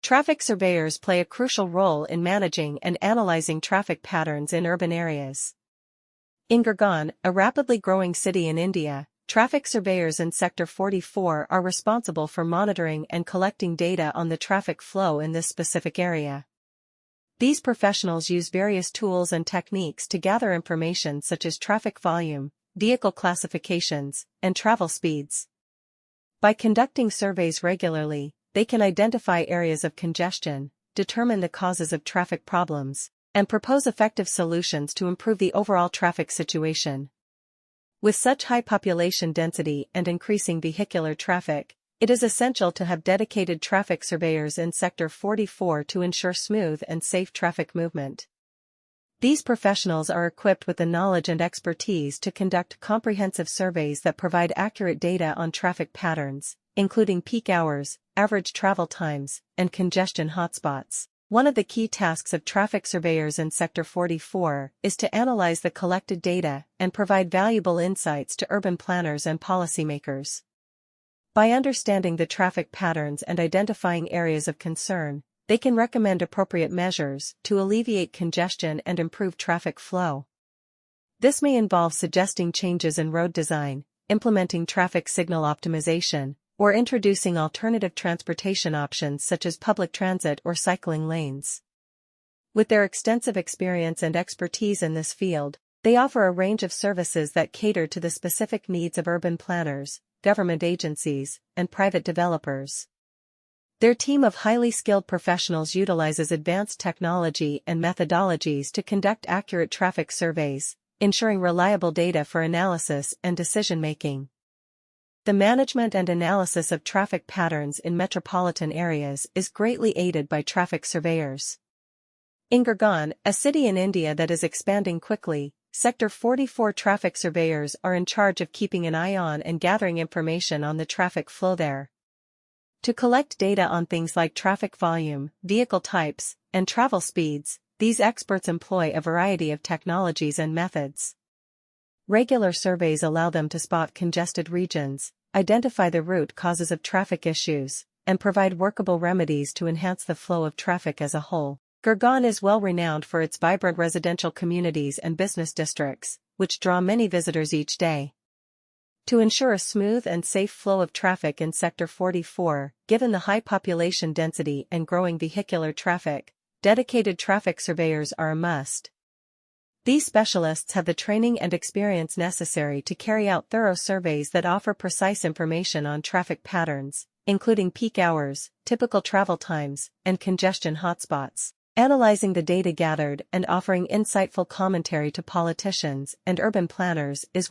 Traffic surveyors play a crucial role in managing and analyzing traffic patterns in urban areas. In Gurgaon, a rapidly growing city in India, traffic surveyors in Sector 44 are responsible for monitoring and collecting data on the traffic flow in this specific area. These professionals use various tools and techniques to gather information such as traffic volume, vehicle classifications, and travel speeds. By conducting surveys regularly, they can identify areas of congestion, determine the causes of traffic problems, and propose effective solutions to improve the overall traffic situation. With such high population density and increasing vehicular traffic, it is essential to have dedicated traffic surveyors in Sector 44 to ensure smooth and safe traffic movement. These professionals are equipped with the knowledge and expertise to conduct comprehensive surveys that provide accurate data on traffic patterns, including peak hours, average travel times, and congestion hotspots. One of the key tasks of traffic surveyors in Sector 44 is to analyze the collected data and provide valuable insights to urban planners and policymakers. By understanding the traffic patterns and identifying areas of concern, they can recommend appropriate measures to alleviate congestion and improve traffic flow. This may involve suggesting changes in road design, implementing traffic signal optimization, or introducing alternative transportation options such as public transit or cycling lanes. With their extensive experience and expertise in this field, they offer a range of services that cater to the specific needs of urban planners, government agencies, and private developers. Their team of highly skilled professionals utilizes advanced technology and methodologies to conduct accurate traffic surveys, ensuring reliable data for analysis and decision-making. The management and analysis of traffic patterns in metropolitan areas is greatly aided by traffic surveyors. In Gurgaon, a city in India that is expanding quickly, Sector 44 traffic surveyors are in charge of keeping an eye on and gathering information on the traffic flow there. To collect data on things like traffic volume, vehicle types, and travel speeds, these experts employ a variety of technologies and methods. Regular surveys allow them to spot congested regions, identify the root causes of traffic issues, and provide workable remedies to enhance the flow of traffic as a whole. Gurgaon is well renowned for its vibrant residential communities and business districts, which draw many visitors each day. To ensure a smooth and safe flow of traffic in Sector 44, given the high population density and growing vehicular traffic, dedicated traffic surveyors are a must. These specialists have the training and experience necessary to carry out thorough surveys that offer precise information on traffic patterns, including peak hours, typical travel times, and congestion hotspots. Analyzing the data gathered and offering insightful commentary to politicians and urban planners is one